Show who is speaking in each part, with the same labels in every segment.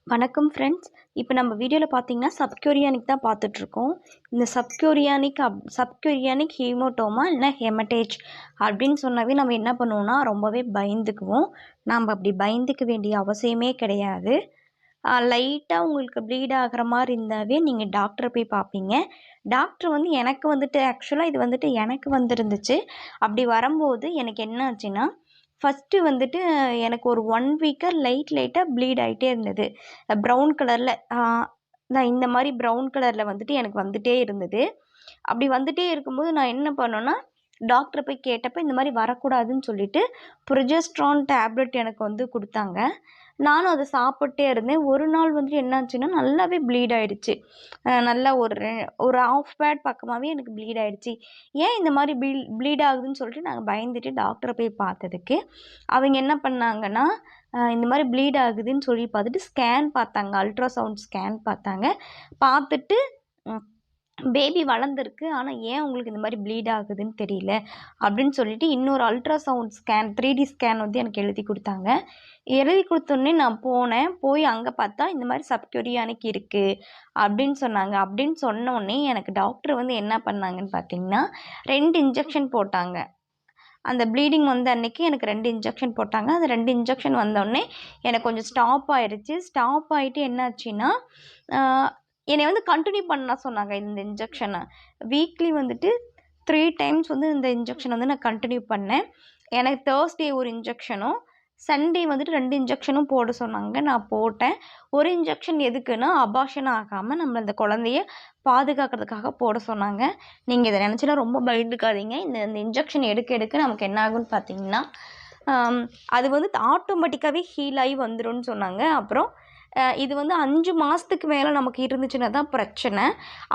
Speaker 1: வணக்கம் ஃப்ரெண்ட்ஸ். இப்போ நம்ம வீடியோவில் பார்த்தீங்கன்னா சப்க்யூரியானிக் தான் பார்த்துட்ருக்கோம். இந்த சப்க்யூரியானிக் ஹீமோட்டோமா இல்லைனா ஹெமடேஜ் அப்படின்னு சொன்னாவே நம்ம என்ன பண்ணுவோம்னா ரொம்பவே பயந்துக்குவோம். நம்ம அப்படி பயந்துக்க வேண்டிய அவசியமே கிடையாது. லைட்டாக உங்களுக்கு ப்ளீட் ஆகிற மாதிரி இருந்தாவே நீங்கள் டாக்டரை போய் பார்ப்பீங்க. டாக்டர் வந்து எனக்கு வந்துட்டு ஆக்சுவலாக இது வந்துட்டு எனக்கு வந்துருந்துச்சு. அப்படி வரும்போது எனக்கு என்ன ஆச்சுன்னா ஃபஸ்ட்டு வந்துட்டு எனக்கு ஒரு 1 வீக்காக லைட்டாக ப்ளீட் ஆகிட்டே இருந்தது. ப்ரௌன் கலரில் நான் இந்த மாதிரி ப்ரௌன் கலரில் வந்துட்டு எனக்கு வந்துட்டே இருந்தது. அப்படி வந்துட்டே இருக்கும்போது நான் என்ன பண்ணேன்னா டாக்டரை போய் கேட்டப்போ இந்த மாதிரி வரக்கூடாதுன்னு சொல்லிட்டு ப்ரொஜெஸ்ட்ரான் டேப்லெட் எனக்கு வந்து கொடுத்தாங்க. நானும் அதை சாப்பிட்டே இருந்தேன். ஒரு நாள் வந்துட்டு என்னாச்சுன்னா நல்லாவே ப்ளீட் ஆகிடுச்சு. நல்லா ஒரு ஹாஃப் பேட் பக்கமாகவே எனக்கு ப்ளீட் ஆகிடுச்சு. ஏன் இந்த மாதிரி ப்ளீட் ஆகுதுன்னு சொல்லிட்டு நாங்கள் பயந்துட்டு டாக்டரை போய் பார்த்ததுக்கு அவங்க என்ன பண்ணாங்கன்னா இந்த மாதிரி ப்ளீட் ஆகுதுன்னு சொல்லி பார்த்துட்டு ஸ்கேன் பார்த்தாங்க. அல்ட்ராசவுண்ட் ஸ்கேன் பார்த்தாங்க. பார்த்துட்டு பேபி வளர்ந்துருக்கு, ஆனால் ஏன் உங்களுக்கு இந்த மாதிரி ப்ளீட் ஆகுதுன்னு தெரியல அப்படின்னு சொல்லிட்டு இன்னொரு அல்ட்ராசவுண்ட் ஸ்கேன் 3D ஸ்கேன் வந்து எனக்கு எழுதி கொடுத்தாங்க. எழுதி கொடுத்தோடனே நான் போய் அங்கே பார்த்தா இந்த மாதிரி சப்க்யூரியானிக் இருக்குது அப்படின்னு சொன்னாங்க. அப்படின்னு சொன்னோடனே எனக்கு டாக்டர் வந்து என்ன பண்ணாங்கன்னு பார்த்தீங்கன்னா 2 இன்ஜெக்ஷன் போட்டாங்க. அந்த ப்ளீடிங் வந்த அன்னைக்கு எனக்கு 2 இன்ஜெக்ஷன் போட்டாங்க. அந்த 2 இன்ஜெக்ஷன் வந்தோடனே எனக்கு கொஞ்சம் ஸ்டாப் ஆயிடுச்சு. ஸ்டாப் ஆகிட்டு என்னாச்சுன்னா என்னை வந்து கண்டினியூ பண்ண சொன்னாங்க இந்த இன்ஜெக்ஷனை. வீக்லி வந்துட்டு 3 டைம்ஸ் வந்து இந்த இன்ஜெக்ஷன் வந்து நான் கண்டினியூ பண்ணேன். எனக்கு தேர்ஸ்டே ஒரு இன்ஜெக்ஷனும் சண்டே வந்துட்டு 2 இன்ஜெக்ஷனும் போட சொன்னாங்க. நான் போட்டேன். ஒரு இன்ஜெக்ஷன் எதுக்குன்னா அபார்ஷன் ஆகாமல் நம்ம அந்த குழந்தைய பாதுகாக்கிறதுக்காக போட சொன்னாங்க. நீங்கள் இதை நினச்சிலாம் ரொம்ப பயந்துக்காதீங்க. இந்த இன்ஜெக்ஷன் எடுக்க நமக்கு என்ன ஆகுன்னு பார்த்தீங்கன்னா அது வந்து ஆட்டோமேட்டிக்காகவே ஹீல் ஆகி வந்துடும்னு சொன்னாங்க. அப்புறம் இது வந்து 5 மாதத்துக்கு மேலே நமக்கு இருந்துச்சுன்னா தான் பிரச்சனை.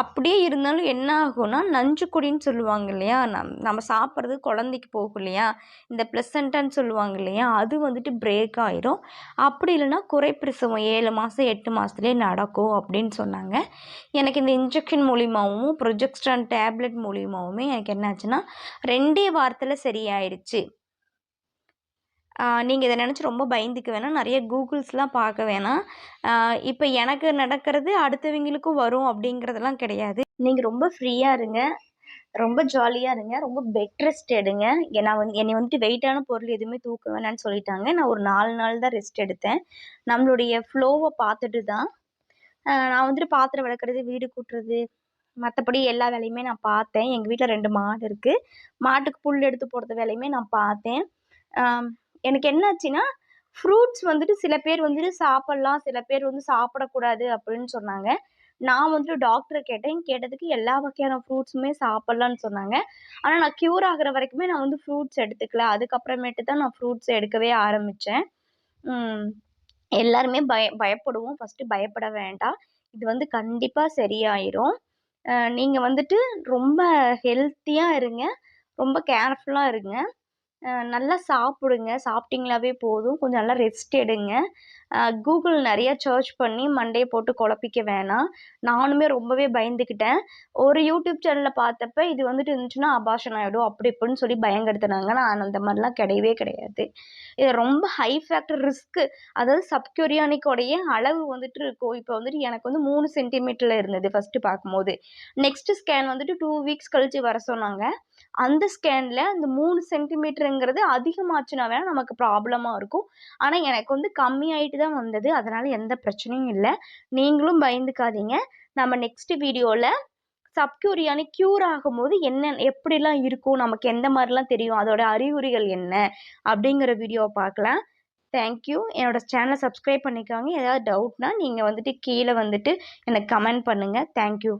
Speaker 1: அப்படியே இருந்தாலும் என்ன ஆகும்னா நஞ்சுக்கொடின்னு சொல்லுவாங்க இல்லையா, நம்ம சாப்பிட்றது குழந்தைக்கு போகும் இல்லையா, இந்த ப்ளசண்டான்னு சொல்லுவாங்க இல்லையா, அது வந்துட்டு பிரேக் ஆயிரும். அப்படி இல்லைன்னா குறைப்பிரசவம் 7 மாதம் 8 மாதத்துலேயே நடக்கும் அப்படின்னு சொன்னாங்க. எனக்கு இந்த இன்ஜெக்ஷன் மூலியமாகவும் ப்ரொஜெஸ்ட்ரான் டேப்லெட் மூலியமாகவுமே எனக்கு என்னாச்சுன்னா 2 வாரத்தில் சரியாயிடுச்சு. நீங்கள் இதை நினச்சி ரொம்ப பயந்துக்க வேணாம். நிறைய கூகுள்ஸ்லாம் பார்க்க வேணாம். இப்போ எனக்கு நடக்கிறது அடுத்தவங்களுக்கும் வரும் அப்படிங்கிறதெல்லாம் கிடையாது. நீங்கள் ரொம்ப ஃப்ரீயாக இருங்க, ரொம்ப ஜாலியாக இருங்க, ரொம்ப பெட் ரெஸ்ட் எடுங்க. என்னை வந்துட்டு வெயிட்டான பொருள் எதுவுமே தூக்க வேணான்னு சொல்லிட்டாங்க. நான் ஒரு 4 நாள் தான் ரெஸ்ட் எடுத்தேன். நம்மளுடைய ஃப்ளோவை பார்த்துட்டு தான் நான் வந்துட்டு பாத்திரம் விளக்குறது, வீடு கூட்டுறது, மற்றபடி எல்லா வேலையுமே நான் பார்த்தேன். எங்கள் வீட்டில் 2 மாடு இருக்குது. மாட்டுக்கு புல் எடுத்து போடுறது வேலையுமே நான் பார்த்தேன். எனக்கு என்னாச்சுன்னா ஃப்ரூட்ஸ் வந்துட்டு சில பேர் வந்துட்டு சாப்பிட்லாம், சில பேர் வந்து சாப்பிடக்கூடாது அப்படின்னு சொன்னாங்க. நான் வந்துட்டு டாக்டரை கேட்டதுக்கு எல்லா வகையான ஃப்ரூட்ஸுமே சாப்பிட்லான்னு சொன்னாங்க. ஆனால் நான் க்யூர் ஆகிற வரைக்குமே நான் வந்து ஃப்ரூட்ஸ் எடுத்துக்கல. அதுக்கப்புறமேட்டு தான் நான் ஃப்ரூட்ஸ் எடுக்கவே ஆரம்பித்தேன். எல்லாருமே பயப்படுவோம். ஃபஸ்ட்டு பயப்பட வேண்டாம். இது வந்து கண்டிப்பாக சரியாயிரும். நீங்கள் வந்துட்டு ரொம்ப ஹெல்த்தியாக இருங்க, ரொம்ப கேர்ஃபுல்லாக இருங்க. நல்லா சாப்பிடுங்க. சாப்பிட்டீங்களாவே போதும். கொஞ்சம் நல்லா ரெஸ்ட் எடுங்க. கூகுள் நிறையா சர்ச் பண்ணி மண்டைய போட்டு குழப்பிக்க வேணாம். நானுமே ரொம்பவே பயந்துக்கிட்டேன். ஒரு யூடியூப் சேனலில் பார்த்தப்ப இது வந்துட்டு இருந்துச்சுன்னா அபார்ஷன் ஆகிடும் அப்படி இப்படின்னு சொல்லி பயங்கடுத்துனாங்க. நான் அந்த மாதிரிலாம் கிடையவே கிடையாது. இது ரொம்ப ஹை ஃபேக்டர் ரிஸ்க்கு. அதாவது சப்க்யூரியானிக்கோடைய அளவு வந்துட்டு இருக்கும். இப்போ வந்துட்டு எனக்கு வந்து 3 சென்டிமீட்டரில் இருந்தது ஃபஸ்ட்டு பார்க்கும்போது. நெக்ஸ்ட்டு ஸ்கேன் வந்துட்டு 2 வீக்ஸ் கழிச்சு வர சொன்னாங்க. அந்த ஸ்கேனில் அந்த 3 சென்டிமீட்டருங்கிறது அதிகமாச்சுன்னா வேணால் நமக்கு ப்ராப்ளமாக இருக்கும். ஆனால் எனக்கு வந்து கம்மியாயிட்டு தான் வந்தது. அதனால் எந்த பிரச்சனையும் இல்லை. நீங்களும் பயந்துக்காதீங்க. நம்ம நெக்ஸ்ட்டு வீடியோவில் சப்க்யூரியானிக் க்யூர் ஆகும்போது எப்படிலாம் இருக்கும், நமக்கு எந்த மாதிரிலாம் தெரியும், அதோட அறிகுறிகள் என்ன அப்படிங்கிற வீடியோவை பார்க்கலாம். தேங்க்யூ. என்னோட சேனலை சப்ஸ்கிரைப் பண்ணிக்கோங்க. ஏதாவது டவுட்னா நீங்கள் வந்துட்டு கீழே வந்துட்டு எனக்கு கமெண்ட் பண்ணுங்கள். தேங்க்யூ.